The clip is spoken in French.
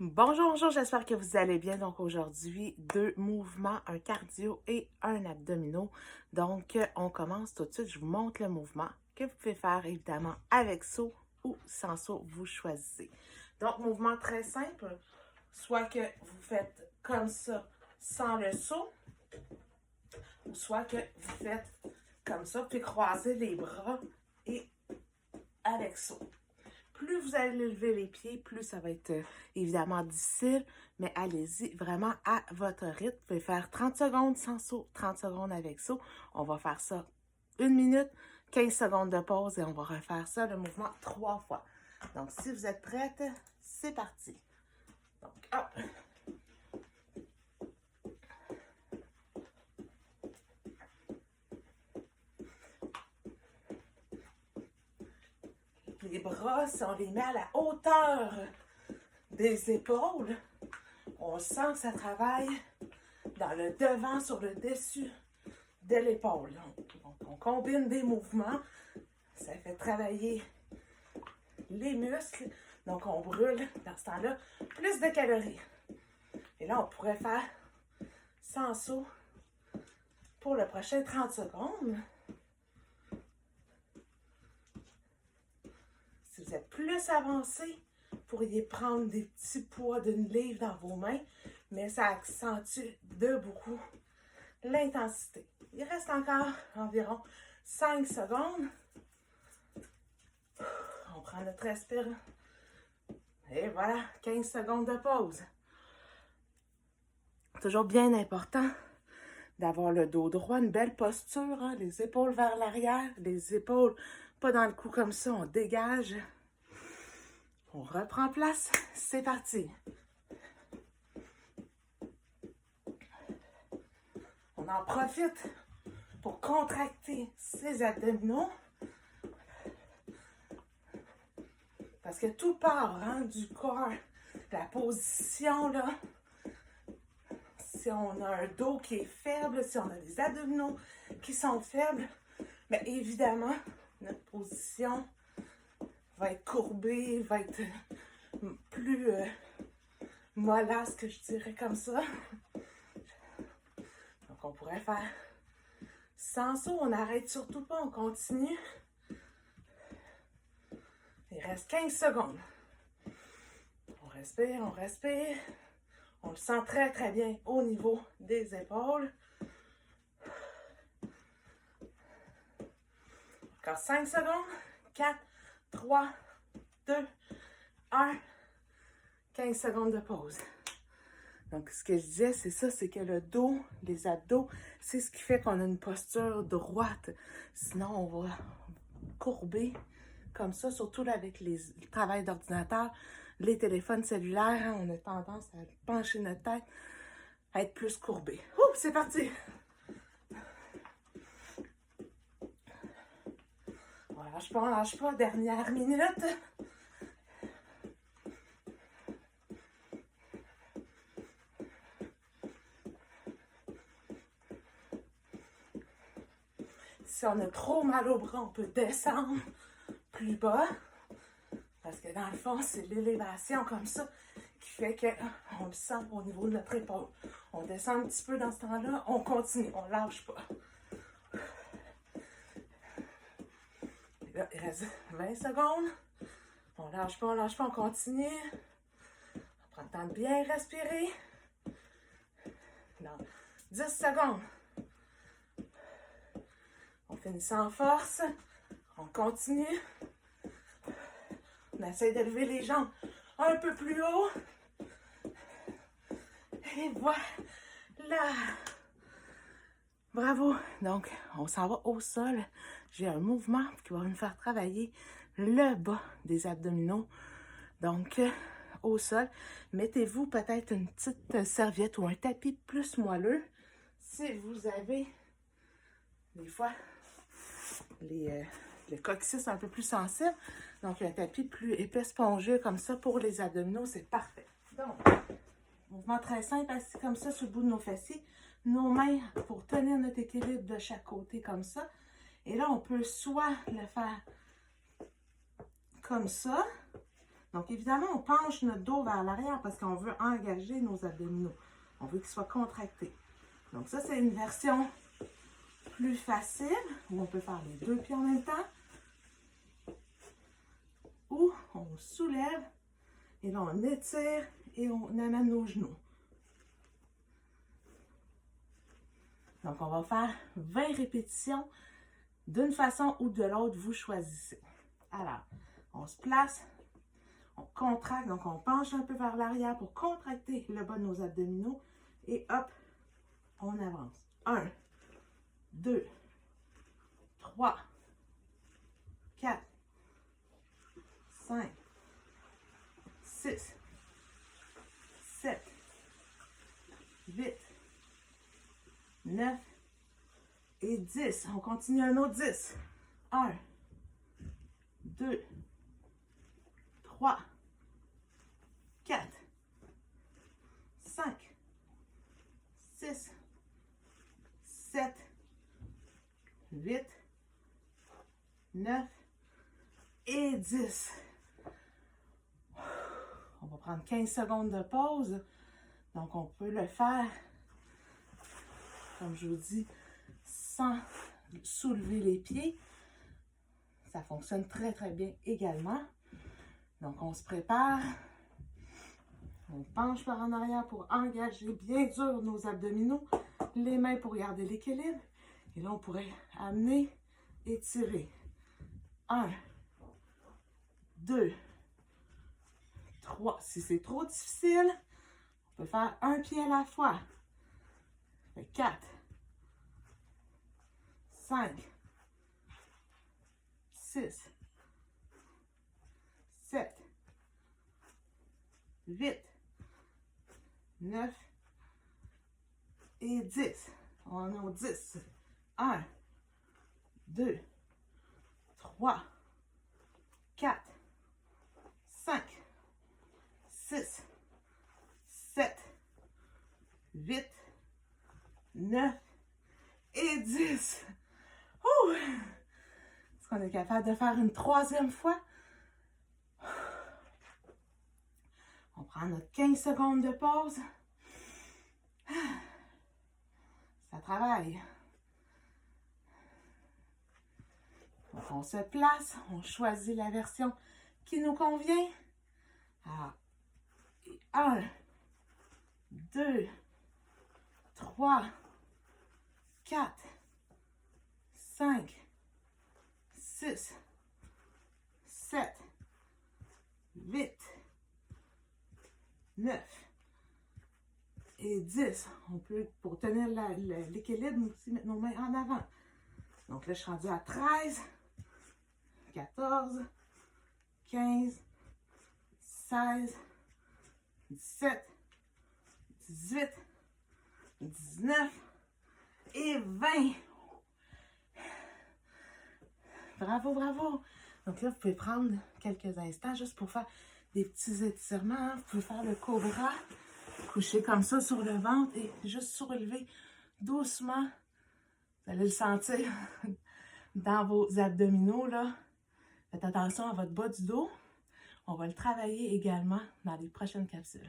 Bonjour, bonjour, j'espère que vous allez bien. Donc aujourd'hui, deux mouvements, un cardio et un abdominaux. Donc on commence tout de suite, je vous montre le mouvement que vous pouvez faire évidemment avec saut ou sans saut, vous choisissez. Donc mouvement très simple, soit que vous faites comme ça sans le saut, ou soit que vous faites comme ça, puis croisez les bras et avec saut. Plus vous allez lever les pieds, plus ça va être évidemment difficile, mais allez-y vraiment à votre rythme. Vous pouvez faire 30 secondes sans saut, 30 secondes avec saut. On va faire ça 1 minute, 15 secondes de pause et on va refaire ça, le mouvement 3 fois. Donc, si vous êtes prête, c'est parti. Donc, hop. Les bras, si on les met à la hauteur des épaules, on sent que ça travaille dans le devant sur le dessus de l'épaule. Donc, on combine des mouvements, ça fait travailler les muscles, donc on brûle dans ce temps-là plus de calories. Et là, on pourrait faire sans saut pour le prochain 30 secondes. Si vous êtes plus avancé, vous pourriez prendre des petits poids d'une livre dans vos mains, mais ça accentue de beaucoup l'intensité. Il reste encore environ 5 secondes. On prend notre respire. Et voilà, 15 secondes de pause. Toujours bien important d'avoir le dos droit, une belle posture, hein, les épaules vers l'arrière, les épaules pas dans le cou comme ça, on dégage. On reprend place, c'est parti. On en profite pour contracter ses abdominaux. Parce que tout part du corps, la position là. Si on a un dos qui est faible, si on a des abdominaux qui sont faibles, bien évidemment, notre position va être courbée, va être plus mollasse, que je dirais comme ça. Donc on pourrait faire sans saut, on n'arrête surtout pas, on continue. Il reste 15 secondes. On respire, on respire. On le sent très très bien au niveau des épaules. Encore 5 secondes. 4, 3, 2, 1. 15 secondes de pause. Donc, ce que je disais, c'est ça, c'est que le dos, les abdos, c'est ce qui fait qu'on a une posture droite. Sinon, on va courber comme ça, surtout là, avec le travail d'ordinateur, les téléphones cellulaires, hein, on a tendance à pencher notre tête, à être plus courbé. Ouh, c'est parti! On lâche pas, dernière minute. Si on a trop mal au bras, on peut descendre plus bas. Parce que dans le fond, c'est l'élévation comme ça qui fait qu'on le sent au niveau de notre épaule. On descend un petit peu dans ce temps-là, on continue, on lâche pas. Et là, il reste 20 secondes. On lâche pas, on continue. On prend le temps de bien respirer. Dans 10 secondes. On finit sans force. On continue. On essaie d'élever les jambes un peu plus haut. Et voilà. Bravo. Donc, on s'en va au sol. J'ai un mouvement qui va me faire travailler le bas des abdominaux. Donc, au sol, mettez-vous peut-être une petite serviette ou un tapis plus moelleux. Si vous avez, des fois, les coccyx un peu plus sensibles. Donc, un tapis plus épais, spongieux comme ça pour les abdominaux, c'est parfait. Donc, mouvement très simple, assis comme ça sur le bout de nos fessiers. Nos mains pour tenir notre équilibre de chaque côté comme ça. Et là, on peut soit le faire comme ça, Donc, évidemment, on penche notre dos vers l'arrière parce qu'on veut engager nos abdominaux. On veut qu'ils soient contractés. Donc, ça, c'est une version plus facile où on peut faire les deux pieds en même temps. Ou on soulève et là, on étire et on amène nos genoux. Donc, on va faire 20 répétitions d'une façon ou de l'autre, vous choisissez. Alors, on se place, on contracte, donc on penche un peu vers l'arrière pour contracter le bas de nos abdominaux et hop, on avance. 1, 2, 3, 4, 5, 6, 7, 8, 9 et 10. On continue un autre 10. 1, 2, 3, 4, 5, 6, 7, 8, 9 et 10. On va prendre 15 secondes de pause. Donc, on peut le faire, comme je vous dis, sans soulever les pieds. Ça fonctionne très, très bien également. Donc, on se prépare. On penche par en arrière pour engager bien dur nos abdominaux. Les mains pour garder l'équilibre. Et là, on pourrait amener et tirer. 1, 2, 3. Si c'est trop difficile, on peut faire un pied à la fois. 4, 5, 6, 7, 8, 9 et 10. On en a au 10. 1, 2, 3, 4, 5, 6, 7, 8, 9 et 10. Ouh! Est-ce qu'on est capable de faire une troisième fois? On prend notre 15 secondes de pause. Ça travaille. Donc, on se place, on choisit la version qui nous convient. Alors, 1, 2, 3, 4, 5, 6, 7, 8, 9 et 10. On peut, pour tenir l'équilibre, aussi mettre nos mains en avant. Donc là, je suis rendue à 13, 14, 15, 16, 17, 18, 19 et 20. Bravo, bravo. Donc là, vous pouvez prendre quelques instants juste pour faire des petits étirements. Vous pouvez faire le cobra, coucher comme ça sur le ventre et juste soulever doucement. Vous allez le sentir dans vos abdominaux, là. Faites attention à votre bas du dos. On va le travailler également dans les prochaines capsules.